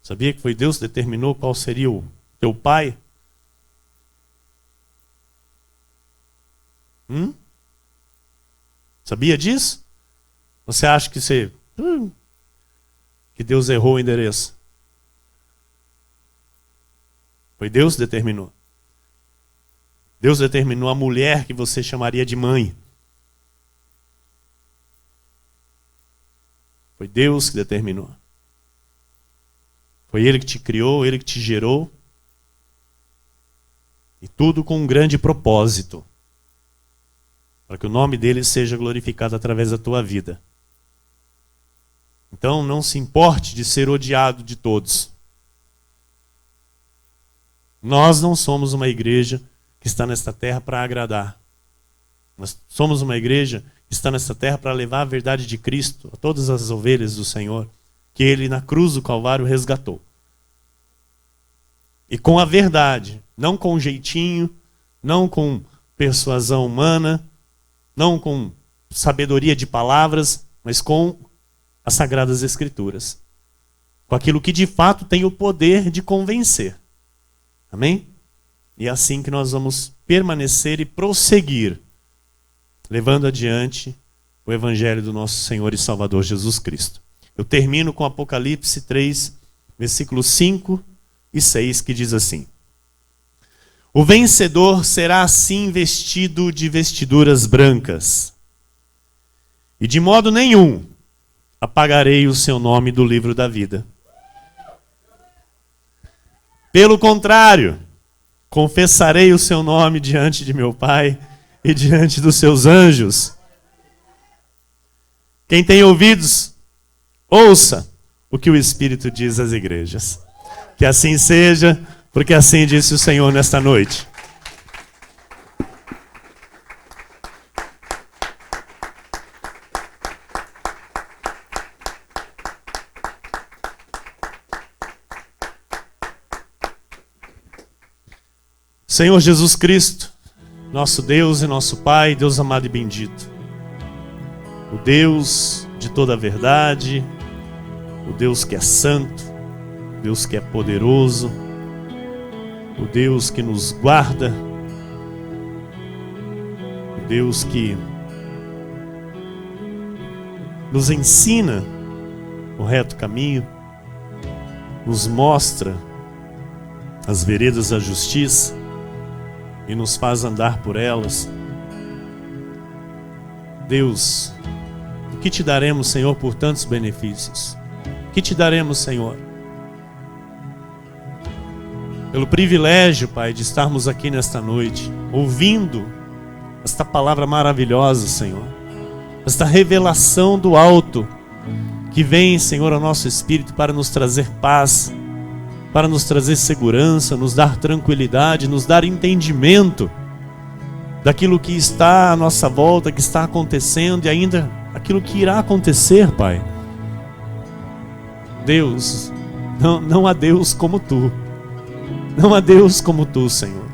Sabia que foi Deus que determinou qual seria o teu pai? Sabia disso? Você acha que que Deus errou o endereço? Foi Deus que determinou. Deus determinou a mulher que você chamaria de mãe. Foi Deus que determinou. Foi Ele que te criou, Ele que te gerou. E tudo com um grande propósito. Para que o nome dele seja glorificado através da tua vida. Então não se importe de ser odiado de todos. Nós não somos uma igreja que está nesta terra para agradar. Nós somos uma igreja que está nesta terra para levar a verdade de Cristo a todas as ovelhas do Senhor, que Ele na cruz do Calvário resgatou. E com a verdade, não com jeitinho, não com persuasão humana, não com sabedoria de palavras, mas com as Sagradas Escrituras. Com aquilo que de fato tem o poder de convencer. Amém? E é assim que nós vamos permanecer e prosseguir, levando adiante o Evangelho do nosso Senhor e Salvador Jesus Cristo. Eu termino com Apocalipse 3, versículos 5 e 6, que diz assim: o vencedor será assim vestido de vestiduras brancas, e de modo nenhum apagarei o seu nome do livro da vida. Pelo contrário, confessarei o seu nome diante de meu Pai e diante dos seus anjos. Quem tem ouvidos, ouça o que o Espírito diz às igrejas. Que assim seja, porque assim disse o Senhor nesta noite. Senhor Jesus Cristo, nosso Deus e nosso Pai, Deus amado e bendito, o Deus de toda a verdade, o Deus que é santo, o Deus que é poderoso, o Deus que nos guarda, o Deus que nos ensina o reto caminho, nos mostra as veredas da justiça e nos faz andar por elas. Deus, o que te daremos, Senhor, por tantos benefícios? O que te daremos, Senhor? Pelo privilégio, Pai, de estarmos aqui nesta noite, ouvindo esta palavra maravilhosa, Senhor. Esta revelação do alto, que vem, Senhor, ao nosso espírito para nos trazer paz, para nos trazer segurança, nos dar tranquilidade, nos dar entendimento daquilo que está à nossa volta, que está acontecendo e ainda aquilo que irá acontecer, Pai. Deus, não há Deus como Tu. Não há Deus como Tu, Senhor.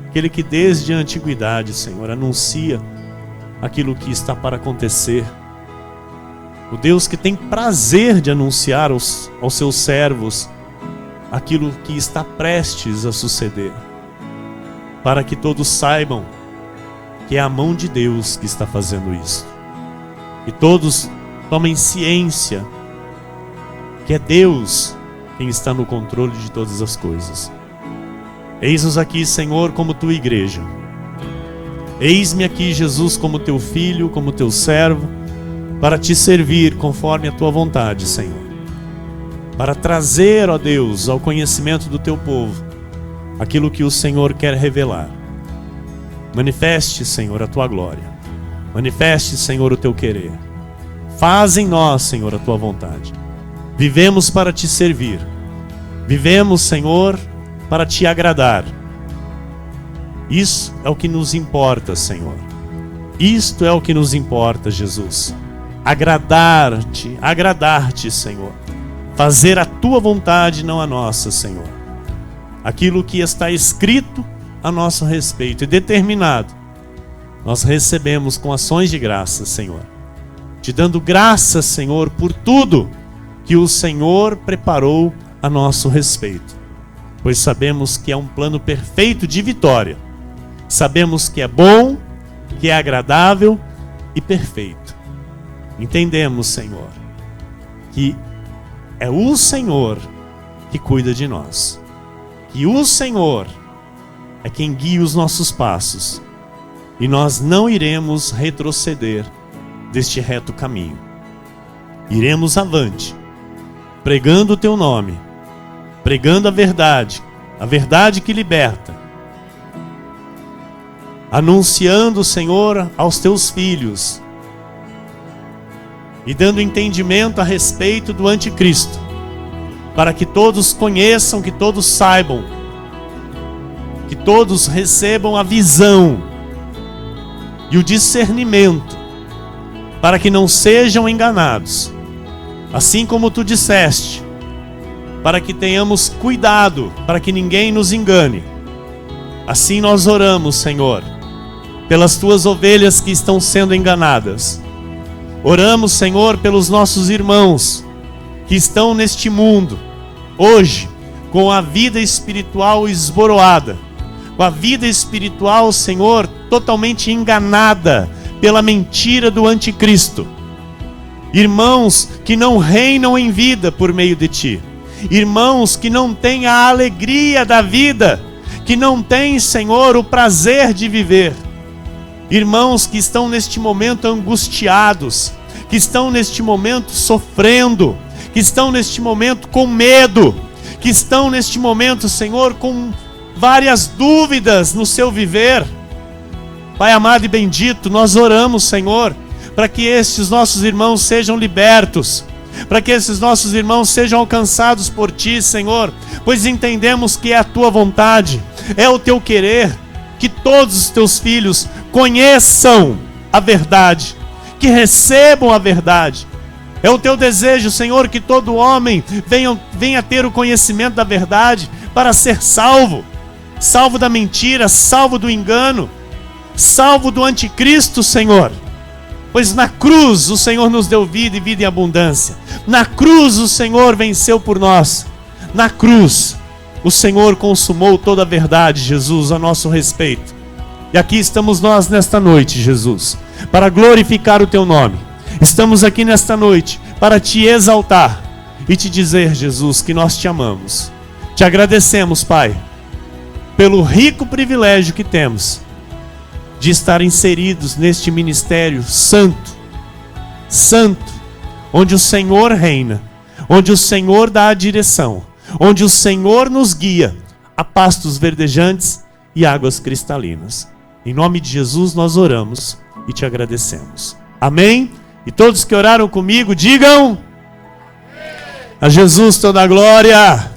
Aquele que desde a antiguidade, Senhor, anuncia aquilo que está para acontecer. O Deus que tem prazer de anunciar aos seus servos aquilo que está prestes a suceder, para que todos saibam que é a mão de Deus que está fazendo isso. Que todos tomem ciência que é Deus quem está no controle de todas as coisas. Eis-nos aqui, Senhor, como Tua igreja. Eis-me aqui, Jesus, como Teu filho, como Teu servo, para Te servir conforme a Tua vontade, Senhor. Para trazer, ó Deus, ao conhecimento do Teu povo aquilo que o Senhor quer revelar. Manifeste, Senhor, a Tua glória. Manifeste, Senhor, o Teu querer. Faz em nós, Senhor, a Tua vontade. Vivemos para Te servir. Vivemos, Senhor, para Te agradar. Isso é o que nos importa, Senhor. Isto é o que nos importa, Jesus. Agradar-te, Senhor. Fazer a Tua vontade, não a nossa, Senhor. Aquilo que está escrito a nosso respeito e determinado, nós recebemos com ações de graça, Senhor. Te dando graças, Senhor, por tudo que o Senhor preparou a nosso respeito. Pois sabemos que é um plano perfeito de vitória. Sabemos que é bom, que é agradável e perfeito. Entendemos, Senhor, que é o Senhor que cuida de nós. Que o Senhor é quem guia os nossos passos. E nós não iremos retroceder deste reto caminho. Iremos avante, pregando o Teu nome, pregando a verdade que liberta. Anunciando, Senhor, aos Teus filhos e dando entendimento a respeito do anticristo, para que todos conheçam, que todos saibam que todos recebam a visão e o discernimento, para que não sejam enganados, assim como tu disseste, para que tenhamos cuidado, para que ninguém nos engane. Assim nós oramos, Senhor, pelas tuas ovelhas que estão sendo enganadas. Oramos, Senhor, pelos nossos irmãos que estão neste mundo, hoje, com a vida espiritual esboroada, com a vida espiritual, Senhor, totalmente enganada pela mentira do anticristo. Irmãos que não reinam em vida por meio de Ti. Irmãos que não têm a alegria da vida, que não têm, Senhor, o prazer de viver. Irmãos que estão neste momento angustiados, que estão neste momento sofrendo, que estão neste momento com medo, que estão neste momento, Senhor, com várias dúvidas no seu viver. Pai amado e bendito, nós oramos, Senhor, para que estes nossos irmãos sejam libertos, para que esses nossos irmãos sejam alcançados por Ti, Senhor, pois entendemos que é a Tua vontade, é o Teu querer, que todos os Teus filhos conheçam a verdade, que recebam a verdade. É o Teu desejo, Senhor, que todo homem venha ter o conhecimento da verdade para ser salvo, salvo da mentira, salvo do engano, salvo do anticristo, Senhor. Pois na cruz o Senhor nos deu vida e vida em abundância. Na cruz o Senhor venceu por nós. Na cruz o Senhor consumou toda a verdade, Jesus, a nosso respeito. E aqui estamos nós nesta noite, Jesus, para glorificar o Teu nome. Estamos aqui nesta noite para Te exaltar e Te dizer, Jesus, que nós Te amamos. Te agradecemos, Pai, pelo rico privilégio que temos de estar inseridos neste ministério santo, onde o Senhor reina, onde o Senhor dá a direção, onde o Senhor nos guia a pastos verdejantes e águas cristalinas. Em nome de Jesus nós oramos e Te agradecemos. Amém? E todos que oraram comigo, digam: a Jesus toda a glória.